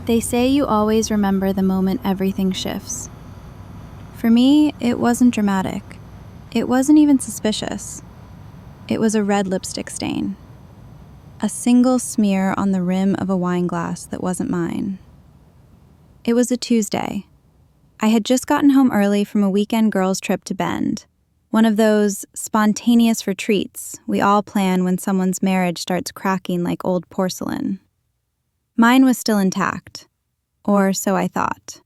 They say you always remember the moment everything shifts. For me, it wasn't dramatic. It wasn't even suspicious. It was a red lipstick stain. A single smear on the rim of a wine glass that wasn't mine. It was a Tuesday. I had just gotten home early from a weekend girls' trip to Bend, one of those spontaneous retreats we all plan when someone's marriage starts cracking like old porcelain. Mine was still intact, or so I thought.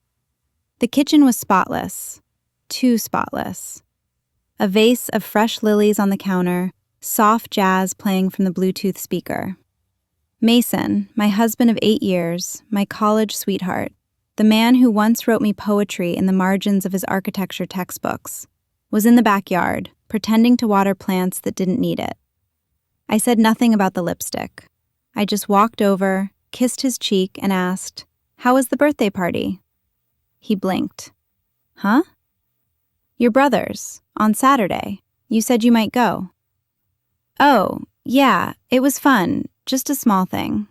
The kitchen was spotless, too spotless. A vase of fresh lilies on the counter, soft jazz playing from the Bluetooth speaker. Mason, my husband of 8 years, my college sweetheart, the man who once wrote me poetry in the margins of his architecture textbooks, was in the backyard, pretending to water plants that didn't need it. I said nothing about the lipstick. I just walked over, kissed his cheek, and asked, "How was the birthday party?" He blinked. "Huh?" "Your brother's, on Saturday. You said you might go." "Oh, yeah, it was fun, just a small thing."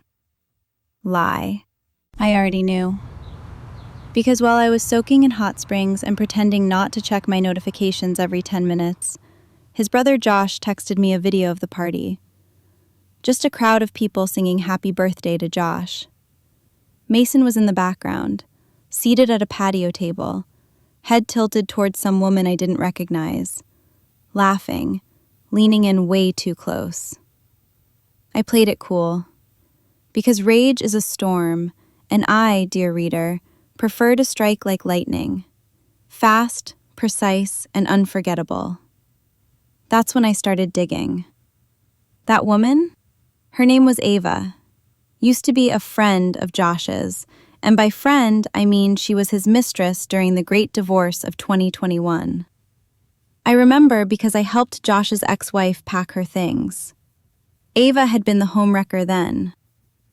Lie. I already knew. Because while I was soaking in hot springs and pretending not to check my notifications every 10 minutes, his brother Josh texted me a video of the party. Just a crowd of people singing happy birthday to Josh. Mason was in the background, seated at a patio table, head tilted towards some woman I didn't recognize, laughing, leaning in way too close. I played it cool. Because rage is a storm, and I, dear reader, prefer to strike like lightning. Fast, precise, and unforgettable. That's when I started digging. That woman? Her name was Ava. Used to be a friend of Josh's, and by friend, I mean she was his mistress during the great divorce of 2021. I remember because I helped Josh's ex-wife pack her things. Ava had been the homewrecker then.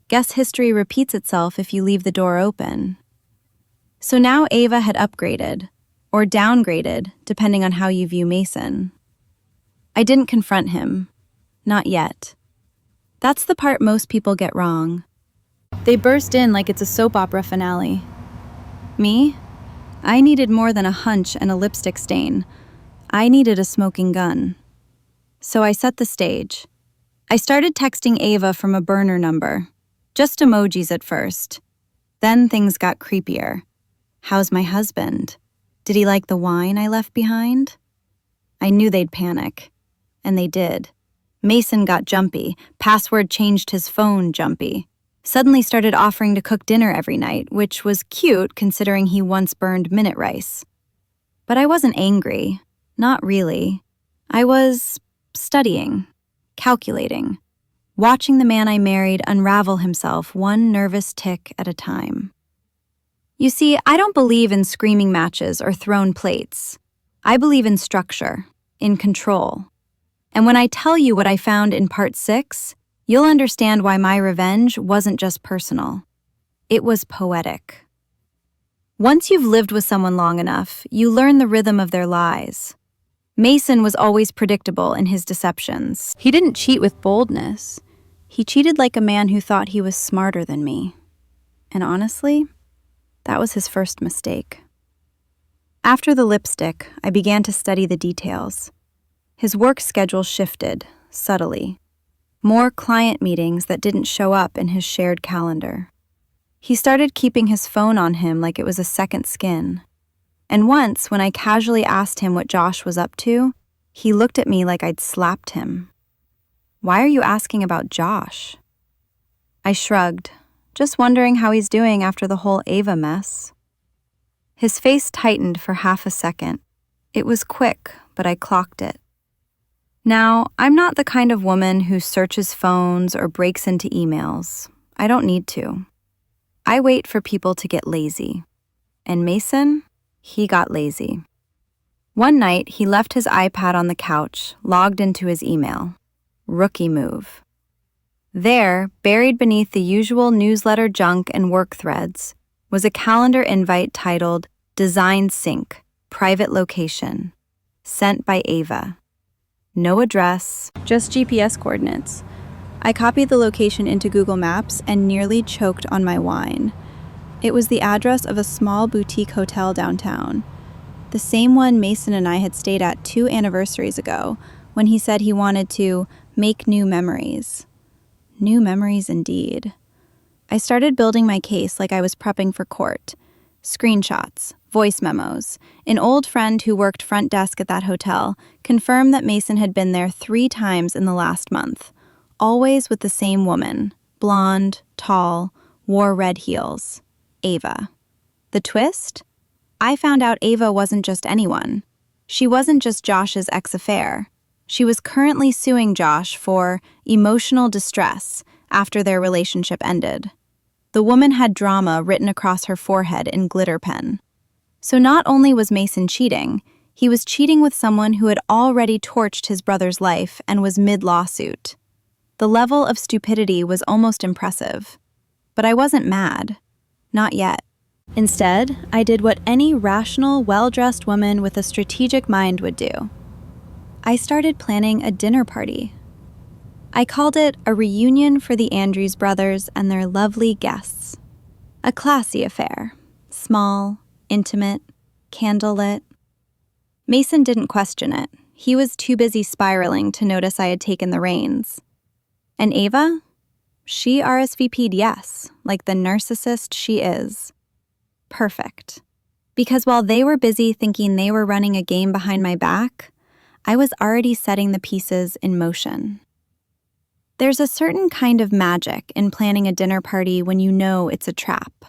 Guess history repeats itself if you leave the door open. So now Ava had upgraded, or downgraded, depending on how you view Mason. I didn't confront him. Not yet. That's the part most people get wrong. They burst in like it's a soap opera finale. Me? I needed more than a hunch and a lipstick stain. I needed a smoking gun. So I set the stage. I started texting Ava from a burner number. Just emojis at first. Then things got creepier. How's my husband? Did he like the wine I left behind? I knew they'd panic. And they did. Mason got jumpy, password changed his phone jumpy. Suddenly started offering to cook dinner every night, which was cute considering he once burned minute rice. But I wasn't angry. Not really. I was studying, calculating, watching the man I married unravel himself one nervous tick at a time. You see, I don't believe in screaming matches or thrown plates. I believe in structure, in control. And when I tell you what I found in part 6, you'll understand why my revenge wasn't just personal. It was poetic. Once you've lived with someone long enough, you learn the rhythm of their lies. Mason was always predictable in his deceptions. He didn't cheat with boldness. He cheated like a man who thought he was smarter than me. And honestly, that was his first mistake. After the lipstick, I began to study the details. His work schedule shifted, subtly. More client meetings that didn't show up in his shared calendar. He started keeping his phone on him like it was a second skin. And once, when I casually asked him what Josh was up to, he looked at me like I'd slapped him. "Why are you asking about Josh?" I shrugged, just wondering how he's doing after the whole Ava mess. His face tightened for half a second. It was quick, but I clocked it. Now, I'm not the kind of woman who searches phones or breaks into emails. I don't need to. I wait for people to get lazy. And Mason, he got lazy. One night, he left his iPad on the couch, logged into his email. Rookie move. There, buried beneath the usual newsletter junk and work threads, was a calendar invite titled Design Sync, Private Location, sent by Ava. No address, just GPS coordinates. I copied the location into Google Maps and nearly choked on my wine. It was the address of a small boutique hotel downtown, the same one Mason and I had stayed at 2 anniversaries ago when he said he wanted to make new memories. New memories indeed. I started building my case like I was prepping for court. Screenshots, voice memos. An old friend who worked front desk at that hotel confirmed that Mason had been there 3 times in the last month, always with the same woman, blonde, tall, wore red heels. Ava. The twist? I found out Ava wasn't just anyone. She wasn't just Josh's ex-affair. She was currently suing Josh for emotional distress after their relationship ended. The woman had drama written across her forehead in glitter pen. So not only was Mason cheating, he was cheating with someone who had already torched his brother's life and was mid-lawsuit. The level of stupidity was almost impressive. But I wasn't mad. Not yet. Instead, I did what any rational, well-dressed woman with a strategic mind would do. I started planning a dinner party. I called it a reunion for the Andrews brothers and their lovely guests. A classy affair. Small, intimate, candlelit. Mason didn't question it. He was too busy spiraling to notice I had taken the reins. And Ava? She RSVP'd yes, like the narcissist she is. Perfect. Because while they were busy thinking they were running a game behind my back, I was already setting the pieces in motion. There's a certain kind of magic in planning a dinner party when you know it's a trap.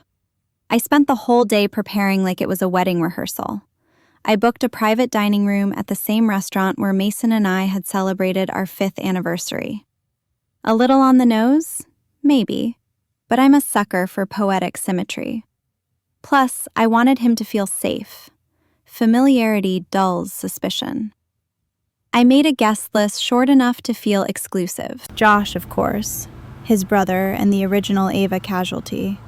I spent the whole day preparing like it was a wedding rehearsal. I booked a private dining room at the same restaurant where Mason and I had celebrated our 5th anniversary. A little on the nose? Maybe. But I'm a sucker for poetic symmetry. Plus, I wanted him to feel safe. Familiarity dulls suspicion. I made a guest list short enough to feel exclusive. Josh, of course, his brother and the original Ava casualty.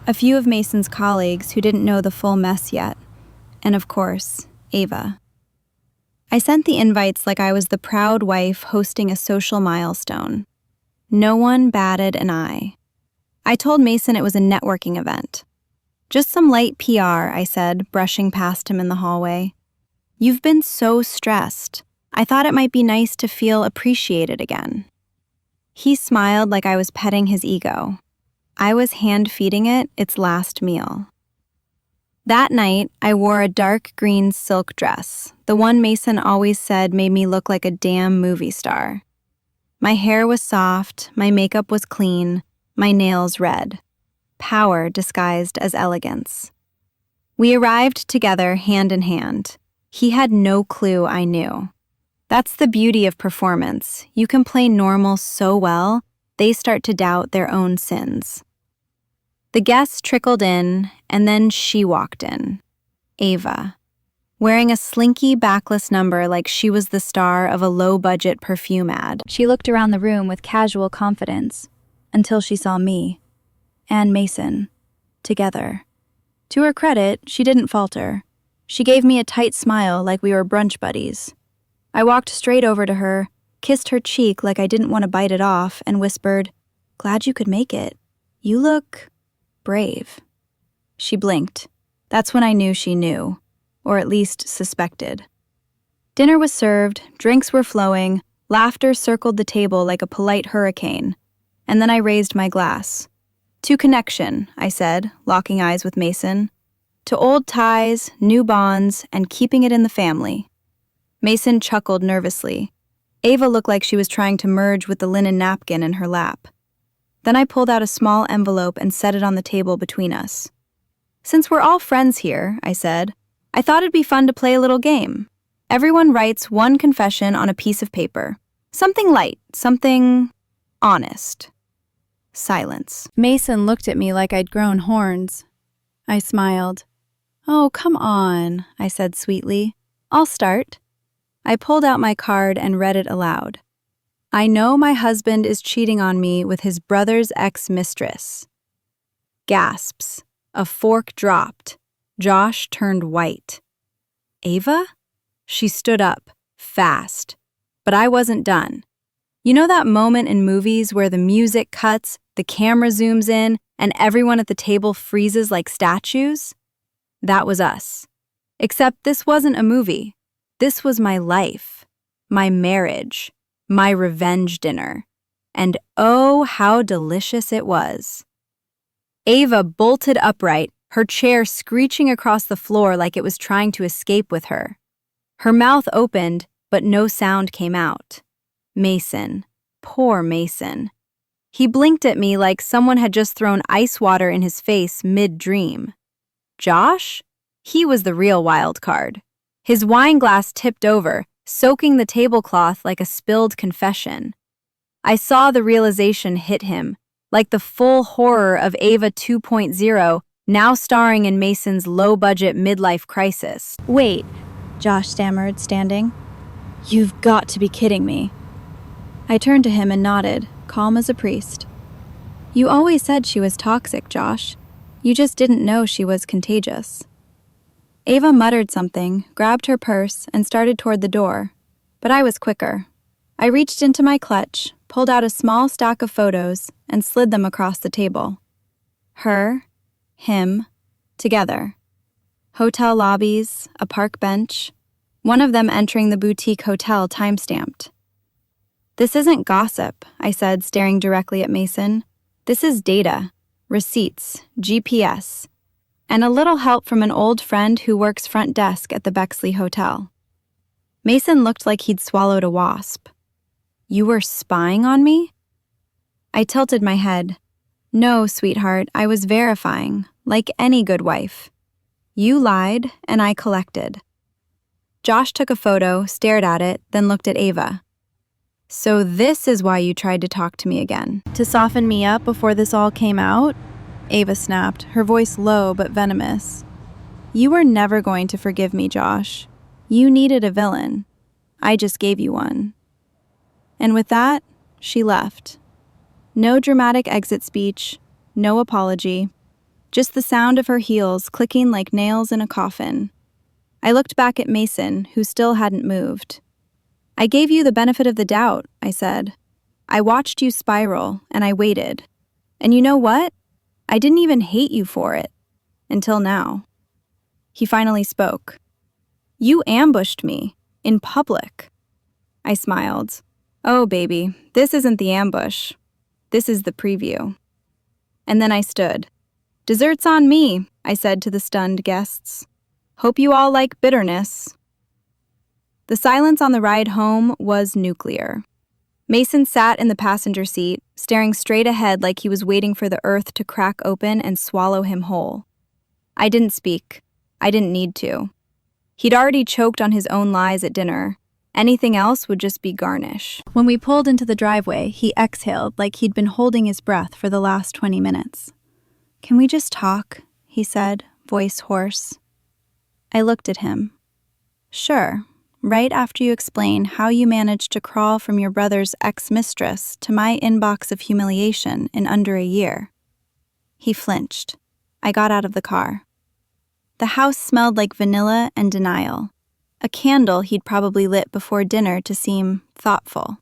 A few of Mason's colleagues who didn't know the full mess yet. And of course, Ava. I sent the invites like I was the proud wife hosting a social milestone. No one batted an eye. I told Mason it was a networking event. Just some light PR, I said, brushing past him in the hallway. You've been so stressed. I thought it might be nice to feel appreciated again. He smiled like I was petting his ego. I was hand-feeding it its last meal. That night, I wore a dark green silk dress, the one Mason always said made me look like a damn movie star. My hair was soft, my makeup was clean, my nails red. Power disguised as elegance. We arrived together hand in hand. He had no clue I knew. That's the beauty of performance. You can play normal so well, they start to doubt their own sins. The guests trickled in, and then she walked in. Ava. Wearing a slinky backless number like she was the star of a low-budget perfume ad. She looked around the room with casual confidence, until she saw me and Mason together. To her credit, she didn't falter. She gave me a tight smile like we were brunch buddies. I walked straight over to her, kissed her cheek like I didn't want to bite it off, and whispered, "Glad you could make it. You look brave." She blinked. That's when I knew she knew, or at least suspected. Dinner was served, drinks were flowing, laughter circled the table like a polite hurricane, and then I raised my glass. To connection, I said, locking eyes with Mason. To old ties, new bonds, and keeping it in the family. Mason chuckled nervously. Ava looked like she was trying to merge with the linen napkin in her lap. Then I pulled out a small envelope and set it on the table between us. "Since we're all friends here," I said, "I thought it'd be fun to play a little game. Everyone writes one confession on a piece of paper. Something light, something honest." Silence. Mason looked at me like I'd grown horns. I smiled. "Oh, come on," I said sweetly. "I'll start." I pulled out my card and read it aloud. "I know my husband is cheating on me with his brother's ex-mistress." Gasps. A fork dropped. Josh turned white. "Ava?" She stood up, fast. But I wasn't done. You know that moment in movies where the music cuts, the camera zooms in, and everyone at the table freezes like statues? That was us. Except this wasn't a movie. This was my life, my marriage, my revenge dinner. And oh, how delicious it was. Ava bolted upright, her chair screeching across the floor like it was trying to escape with her. Her mouth opened, but no sound came out. Mason, poor Mason. He blinked at me like someone had just thrown ice water in his face mid-dream. Josh? He was the real wild card. His wine glass tipped over, soaking the tablecloth like a spilled confession. I saw the realization hit him, like the full horror of Ava 2.0, now starring in Mason's low-budget midlife crisis. Wait, Josh stammered, standing. You've got to be kidding me. I turned to him and nodded, calm as a priest. You always said she was toxic, Josh. You just didn't know she was contagious. Ava muttered something, grabbed her purse, and started toward the door. But I was quicker. I reached into my clutch, pulled out a small stack of photos, and slid them across the table. Her, him, together. Hotel lobbies, a park bench, one of them entering the boutique hotel time-stamped. This isn't gossip, I said, staring directly at Mason. This is data, receipts, GPS, and a little help from an old friend who works front desk at the Bexley Hotel. Mason looked like he'd swallowed a wasp. You were spying on me? I tilted my head. No, sweetheart, I was verifying, like any good wife. You lied, and I collected. Josh took a photo, stared at it, then looked at Ava. So this is why you tried to talk to me again. To soften me up before this all came out? Ava snapped, her voice low but venomous. You were never going to forgive me, Josh. You needed a villain. I just gave you one. And with that, she left. No dramatic exit speech, no apology, just the sound of her heels clicking like nails in a coffin. I looked back at Mason, who still hadn't moved. I gave you the benefit of the doubt, I said. I watched you spiral, and I waited. And you know what? I didn't even hate you for it. Until now. He finally spoke. You ambushed me. In public. I smiled. Oh, baby, this isn't the ambush. This is the preview. And then I stood. Dessert's on me, I said to the stunned guests. Hope you all like bitterness. The silence on the ride home was nuclear. Mason sat in the passenger seat, staring straight ahead like he was waiting for the earth to crack open and swallow him whole. I didn't speak. I didn't need to. He'd already choked on his own lies at dinner. Anything else would just be garnish. When we pulled into the driveway, he exhaled like he'd been holding his breath for the last 20 minutes. Can we just talk? He said, voice hoarse. I looked at him. Sure, right after you explain how you managed to crawl from your brother's ex-mistress to my inbox of humiliation in under a year. He flinched. I got out of the car. The house smelled like vanilla and denial. A candle he'd probably lit before dinner to seem thoughtful.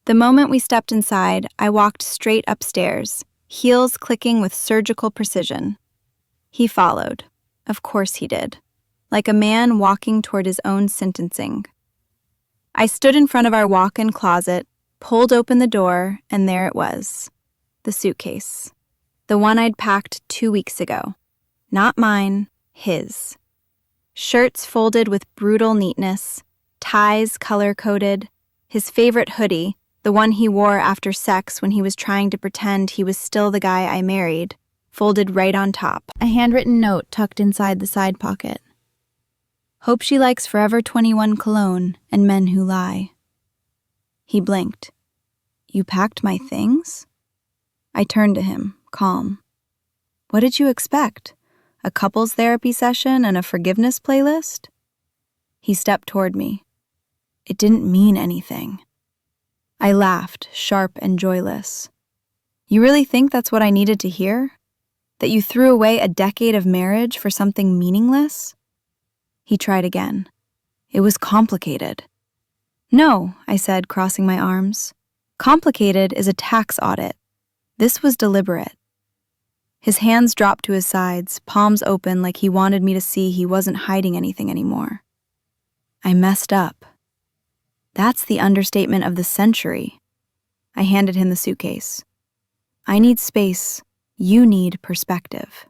The moment we stepped inside, I walked straight upstairs, heels clicking with surgical precision. He followed. Of course he did. Like a man walking toward his own sentencing. I stood in front of our walk-in closet, pulled open the door, and there it was. The suitcase. The one I'd packed 2 weeks ago. Not mine, his. Shirts folded with brutal neatness, ties color-coded, his favorite hoodie, the one he wore after sex when he was trying to pretend he was still the guy I married, folded right on top. A handwritten note tucked inside the side pocket. Hope she likes Forever 21 cologne and men who lie. He blinked. You packed my things? I turned to him, calm. What did you expect? A couples therapy session and a forgiveness playlist? He stepped toward me. It didn't mean anything. I laughed, sharp and joyless. You really think that's what I needed to hear? That you threw away a decade of marriage for something meaningless? He tried again. It was complicated. No, I said, crossing my arms. Complicated is a tax audit. This was deliberate. His hands dropped to his sides, palms open like he wanted me to see he wasn't hiding anything anymore. I messed up. That's the understatement of the century. I handed him the suitcase. I need space. You need perspective.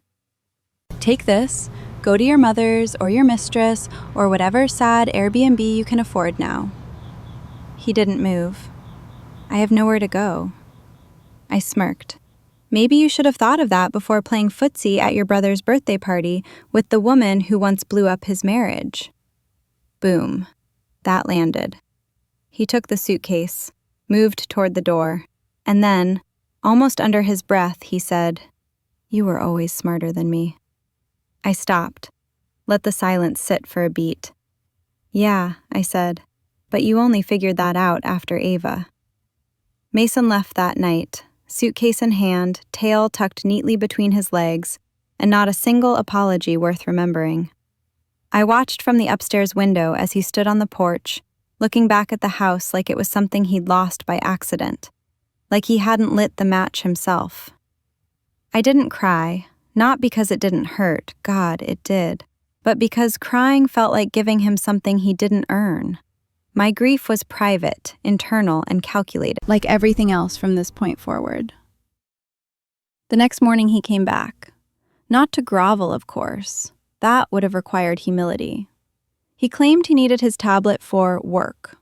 Take this, go to your mother's or your mistress or whatever sad Airbnb you can afford now. He didn't move. I have nowhere to go. I smirked. Maybe you should have thought of that before playing footsie at your brother's birthday party with the woman who once blew up his marriage. Boom. That landed. He took the suitcase, moved toward the door, and then, almost under his breath, he said, "You were always smarter than me." I stopped, let the silence sit for a beat. "Yeah," I said, "but you only figured that out after Ava." Mason left that night, suitcase in hand, tail tucked neatly between his legs, and not a single apology worth remembering. I watched from the upstairs window as he stood on the porch, looking back at the house like it was something he'd lost by accident, like he hadn't lit the match himself. I didn't cry, not because it didn't hurt, God, it did, but because crying felt like giving him something he didn't earn. My grief was private, internal, and calculated, like everything else from this point forward. The next morning he came back. Not to grovel, of course. That would have required humility. He claimed he needed his tablet for work.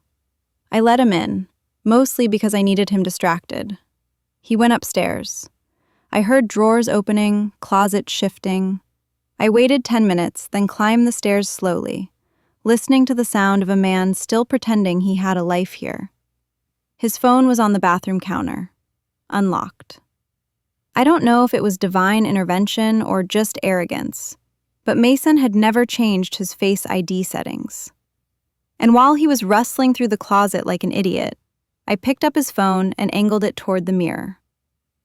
I let him in, mostly because I needed him distracted. He went upstairs. I heard drawers opening, closets shifting. I waited 10 minutes, then climbed the stairs slowly, listening to the sound of a man still pretending he had a life here. His phone was on the bathroom counter, unlocked. I don't know if it was divine intervention or just arrogance, but Mason had never changed his Face ID settings. And while he was rustling through the closet like an idiot, I picked up his phone and angled it toward the mirror.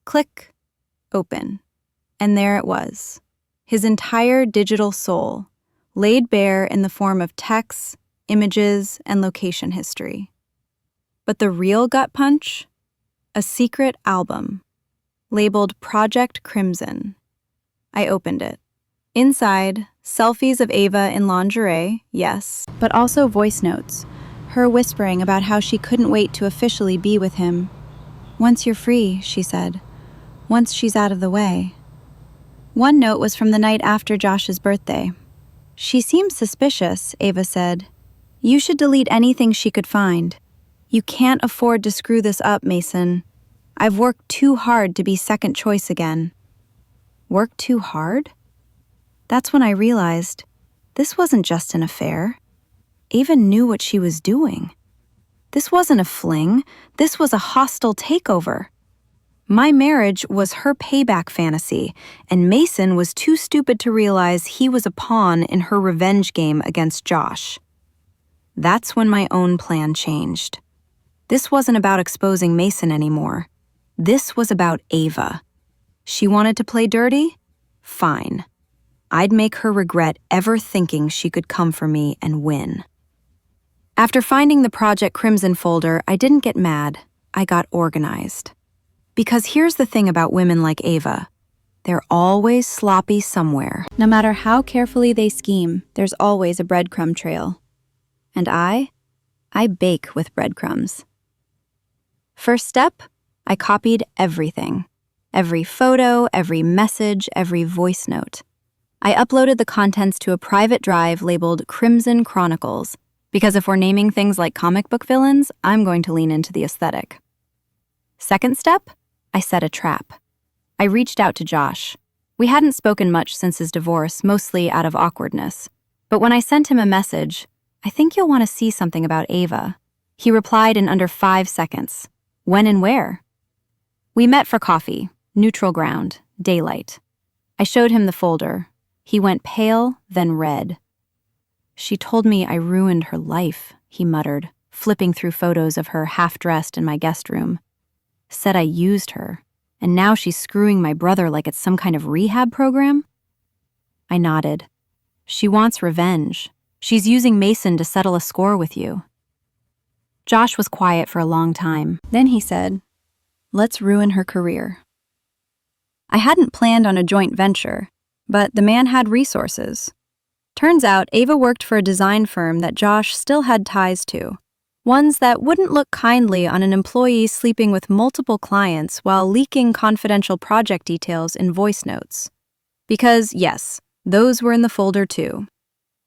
Click, open. And there it was, his entire digital soul, laid bare in the form of texts, images, and location history. But the real gut punch? A secret album, labeled Project Crimson. I opened it. Inside, selfies of Ava in lingerie, yes, but also voice notes, her whispering about how she couldn't wait to officially be with him. "Once you're free," she said. "Once she's out of the way." One note was from the night after Josh's birthday. "She seems suspicious," Ava said. "You should delete anything she could find. You can't afford to screw this up, Mason. I've worked too hard to be second choice again." Worked too hard? That's when I realized this wasn't just an affair. Ava knew what she was doing. This wasn't a fling. This was a hostile takeover. My marriage was her payback fantasy, and Mason was too stupid to realize he was a pawn in her revenge game against Josh. That's when my own plan changed. This wasn't about exposing Mason anymore. This was about Ava. She wanted to play dirty? Fine. I'd make her regret ever thinking she could come for me and win. After finding the Project Crimson folder, I didn't get mad. I got organized. Because here's the thing about women like Ava. They're always sloppy somewhere. No matter how carefully they scheme, there's always a breadcrumb trail. And I bake with breadcrumbs. First step, I copied everything. Every photo, every message, every voice note. I uploaded the contents to a private drive labeled Crimson Chronicles, because if we're naming things like comic book villains, I'm going to lean into the aesthetic. Second step, I set a trap. I reached out to Josh. We hadn't spoken much since his divorce, mostly out of awkwardness. But when I sent him a message, "I think you'll want to see something about Ava," he replied in under 5 seconds. When and where? We met for coffee, neutral ground, daylight. I showed him the folder. He went pale, then red. "She told me I ruined her life," he muttered, flipping through photos of her half-dressed in my guest room. "Said I used her, and now she's screwing my brother like it's some kind of rehab program?" I nodded. "She wants revenge. She's using Mason to settle a score with you." Josh was quiet for a long time. Then he said, "Let's ruin her career." I hadn't planned on a joint venture, but the man had resources. Turns out Ava worked for a design firm that Josh still had ties to, ones that wouldn't look kindly on an employee sleeping with multiple clients while leaking confidential project details in voice notes. Because, yes, those were in the folder too.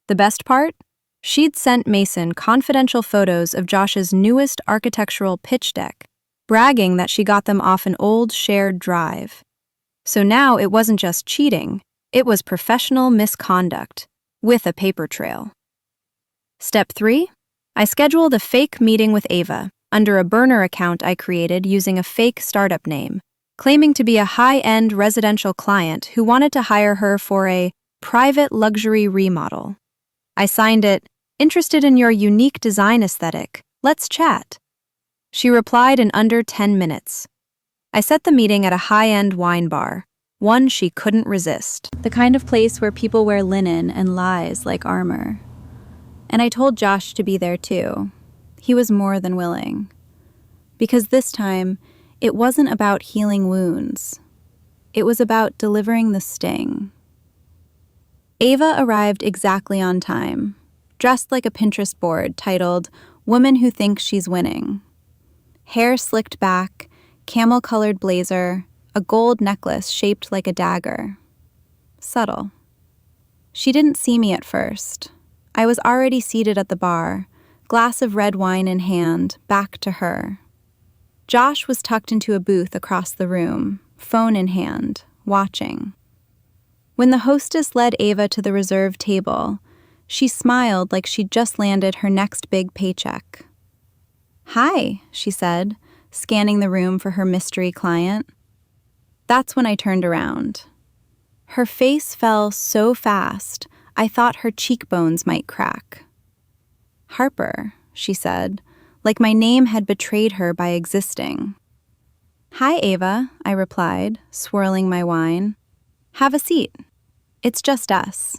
The best part? She'd sent Mason confidential photos of Josh's newest architectural pitch deck, bragging that she got them off an old shared drive. So now it wasn't just cheating, it was professional misconduct, with a paper trail. Step 3. I scheduled a fake meeting with Ava under a burner account I created using a fake startup name, claiming to be a high-end residential client who wanted to hire her for a private luxury remodel. I signed it, "Interested in your unique design aesthetic. Let's chat." She replied in under 10 minutes. I set the meeting at a high-end wine bar, one she couldn't resist. The kind of place where people wear linen and lies like armor. And I told Josh to be there too. He was more than willing. Because this time, it wasn't about healing wounds. It was about delivering the sting. Ava arrived exactly on time, dressed like a Pinterest board titled "Woman Who Thinks She's Winning." Hair slicked back, camel-colored blazer, a gold necklace shaped like a dagger. Subtle. She didn't see me at first. I was already seated at the bar, glass of red wine in hand, back to her. Josh was tucked into a booth across the room, phone in hand, watching. When the hostess led Ava to the reserved table, she smiled like she'd just landed her next big paycheck. "Hi," she said, scanning the room for her mystery client. That's when I turned around. Her face fell so fast, I thought her cheekbones might crack. "Harper," she said, like my name had betrayed her by existing. "Hi, Ava," I replied, swirling my wine. "Have a seat. It's just us."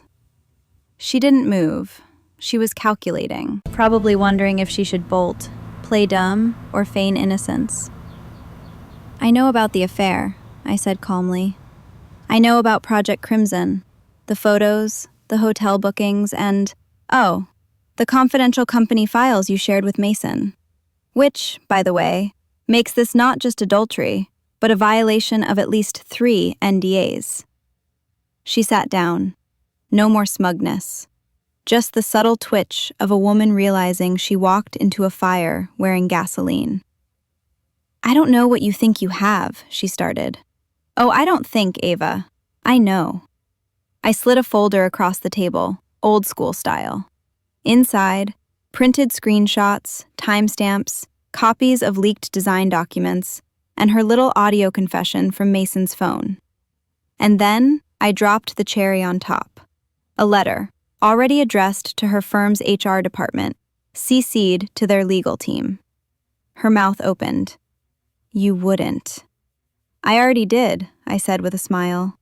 She didn't move. She was calculating, probably wondering if she should bolt, play dumb, or feign innocence. "I know about the affair," I said calmly. "I know about Project Crimson, the photos, the hotel bookings, and, oh, the confidential company files you shared with Mason. Which, by the way, makes this not just adultery, but a violation of at least 3 NDAs. She sat down. No more smugness. Just the subtle twitch of a woman realizing she walked into a fire wearing gasoline. "I don't know what you think you have," she started. "Oh, I don't think, Ava. I know." I slid a folder across the table, old school style. Inside, printed screenshots, timestamps, copies of leaked design documents, and her little audio confession from Mason's phone. And then I dropped the cherry on top. A letter, already addressed to her firm's HR department, CC'd to their legal team. Her mouth opened. "You wouldn't." "I already did," I said with a smile.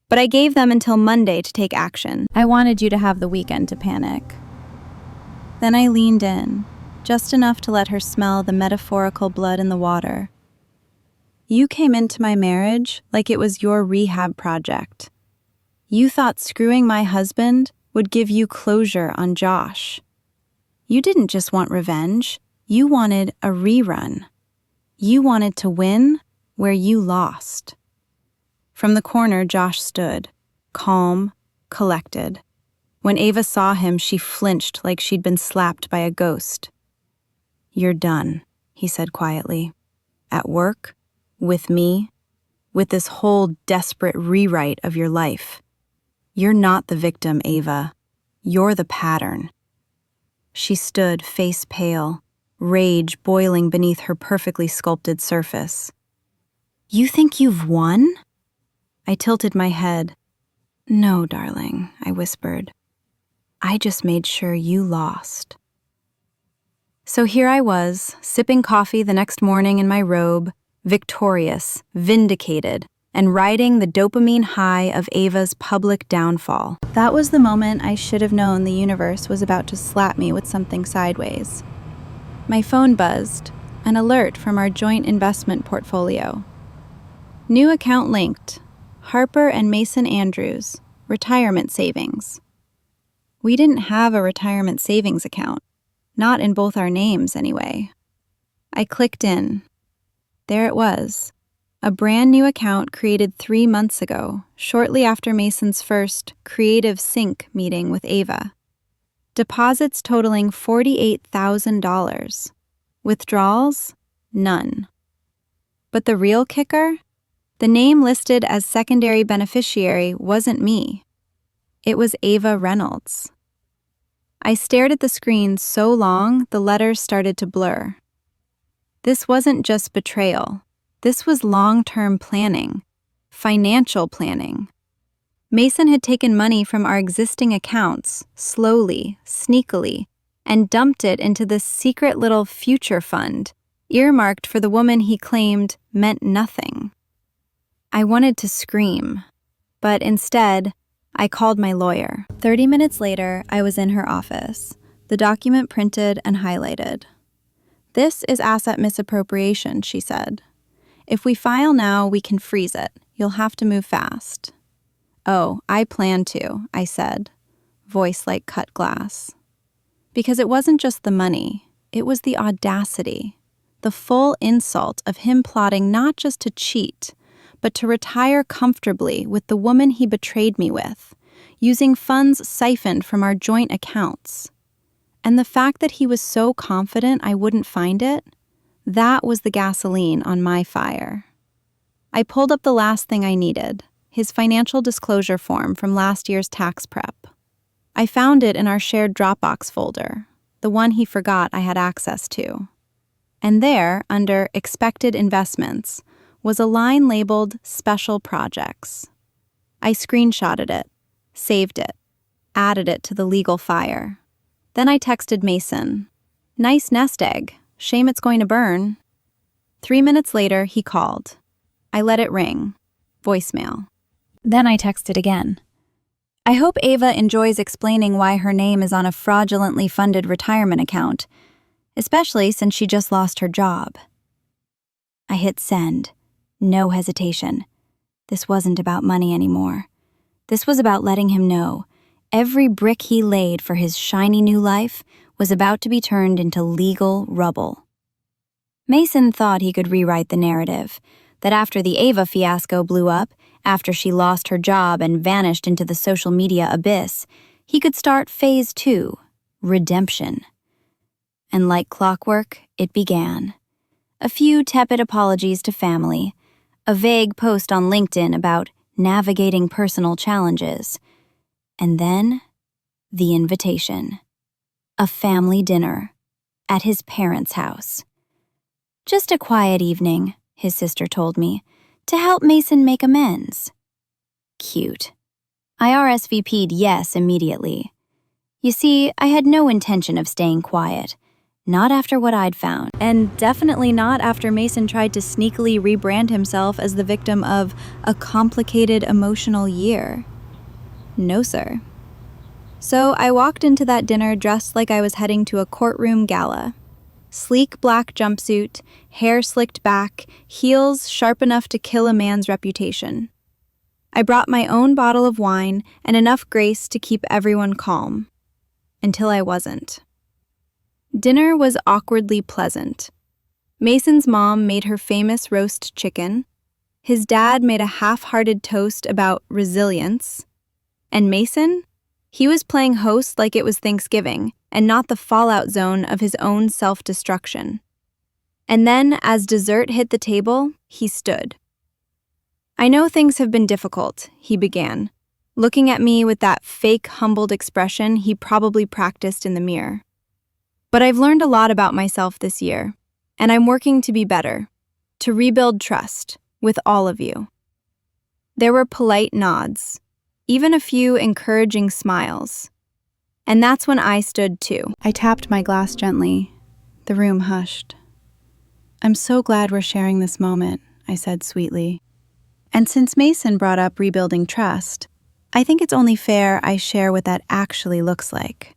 "But I gave them until Monday to take action. I wanted you to have the weekend to panic." Then I leaned in, just enough to let her smell the metaphorical blood in the water. "You came into my marriage like it was your rehab project. You thought screwing my husband would give you closure on Josh. You didn't just want revenge, you wanted a rerun. You wanted to win where you lost." From the corner, Josh stood, calm, collected. When Ava saw him, she flinched like she'd been slapped by a ghost. "You're done," he said quietly. "At work, with me, with this whole desperate rewrite of your life. You're not the victim, Ava. You're the pattern." She stood, face pale, rage boiling beneath her perfectly sculpted surface. "You think you've won?" I tilted my head. "No, darling," I whispered. "I just made sure you lost." So here I was, sipping coffee the next morning in my robe, victorious, vindicated, and riding the dopamine high of Ava's public downfall. That was the moment I should have known the universe was about to slap me with something sideways. My phone buzzed, an alert from our joint investment portfolio. "New account linked. Harper and Mason Andrews, retirement savings. We didn't have a retirement savings account. Not in both our names, anyway. I clicked in. There it was. A brand new account created 3 months ago, shortly after Mason's first Creative Sync meeting with Ava. Deposits totaling $48,000. Withdrawals? None. But the real kicker? The name listed as secondary beneficiary wasn't me. It was Ava Reynolds. I stared at the screen so long the letters started to blur. This wasn't just betrayal. This was long-term planning, financial planning. Mason had taken money from our existing accounts, slowly, sneakily, and dumped it into this secret little future fund, earmarked for the woman he claimed meant nothing. I wanted to scream, but instead, I called my lawyer. 30 minutes later, I was in her office, the document printed and highlighted. "This is asset misappropriation," she said. "If we file now, we can freeze it. You'll have to move fast." "Oh, I plan to," I said, voice like cut glass. Because it wasn't just the money, it was the audacity, the full insult of him plotting not just to cheat, but to retire comfortably with the woman he betrayed me with, using funds siphoned from our joint accounts. And the fact that he was so confident I wouldn't find it, that was the gasoline on my fire. I pulled up the last thing I needed, his financial disclosure form from last year's tax prep. I found it in our shared Dropbox folder, the one he forgot I had access to. And there, under expected investments, was a line labeled Special Projects. I screenshotted it, saved it, added it to the legal fire. Then I texted Mason. "Nice nest egg. Shame it's going to burn." 3 minutes later, he called. I let it ring. Voicemail. Then I texted again. "I hope Ava enjoys explaining why her name is on a fraudulently funded retirement account, especially since she just lost her job." I hit send. No hesitation. This wasn't about money anymore. This was about letting him know every brick he laid for his shiny new life was about to be turned into legal rubble. Mason thought he could rewrite the narrative, that after the Ava fiasco blew up, after she lost her job and vanished into the social media abyss, he could start phase 2, redemption. And like clockwork, it began. A few tepid apologies to family, a vague post on LinkedIn about navigating personal challenges, and then the invitation. A family dinner at his parents' house. "Just a quiet evening," his sister told me, "to help Mason make amends." Cute. I RSVP'd yes immediately. You see, I had no intention of staying quiet. Not after what I'd found, and definitely not after Mason tried to sneakily rebrand himself as the victim of a complicated emotional year. No, sir. So I walked into that dinner dressed like I was heading to a courtroom gala. Sleek black jumpsuit, hair slicked back, heels sharp enough to kill a man's reputation. I brought my own bottle of wine and enough grace to keep everyone calm. Until I wasn't. Dinner was awkwardly pleasant. Mason's mom made her famous roast chicken. His dad made a half-hearted toast about resilience. And Mason? He was playing host like it was Thanksgiving, and not the fallout zone of his own self-destruction. And then, as dessert hit the table, he stood. "I know things have been difficult," he began, looking at me with that fake, humbled expression he probably practiced in the mirror. "But I've learned a lot about myself this year, and I'm working to be better, to rebuild trust with all of you." There were polite nods, even a few encouraging smiles. And that's when I stood too. I tapped my glass gently. The room hushed. "I'm so glad we're sharing this moment," I said sweetly. "And since Mason brought up rebuilding trust, I think it's only fair I share what that actually looks like."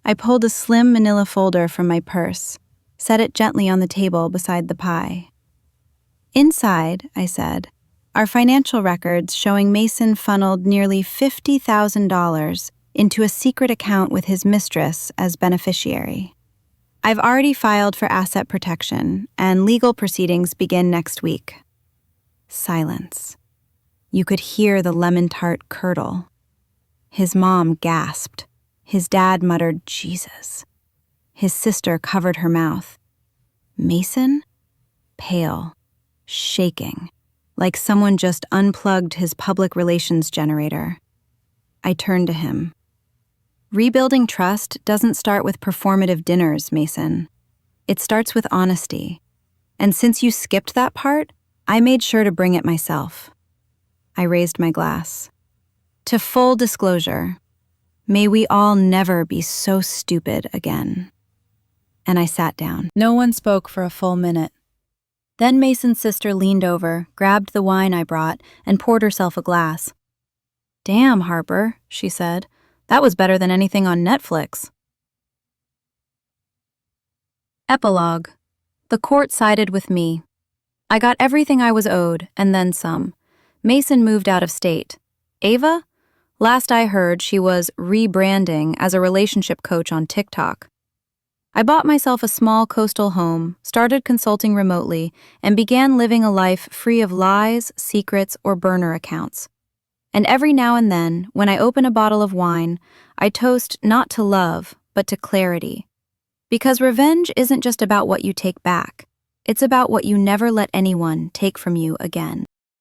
I pulled a slim manila folder from my purse, set it gently on the table beside the pie. "Inside," I said, our financial records showing Mason funneled nearly $50,000 into a secret account with his mistress as beneficiary. I've already filed for asset protection, and legal proceedings begin next week. Silence. You could hear the lemon tart curdle. His mom gasped. His dad muttered, "Jesus." His sister covered her mouth. Mason? Pale, shaking, like someone just unplugged his public relations generator. I turned to him. Rebuilding trust doesn't start with performative dinners, Mason. It starts with honesty. And since you skipped that part, I made sure to bring it myself. I raised my glass. To full disclosure, may we all never be so stupid again. And I sat down. No one spoke for a full minute. Then Mason's sister leaned over, grabbed the wine I brought, and poured herself a glass. "Damn, Harper," she said. "That was better than anything on Netflix." Epilogue. The court sided with me. I got everything I was owed, and then some. Mason moved out of state. Ava? Last I heard, she was rebranding as a relationship coach on TikTok. I bought myself a small coastal home, started consulting remotely, and began living a life free of lies, secrets, or burner accounts. And every now and then, when I open a bottle of wine, I toast not to love, but to clarity. Because revenge isn't just about what you take back. It's about what you never let anyone take from you again.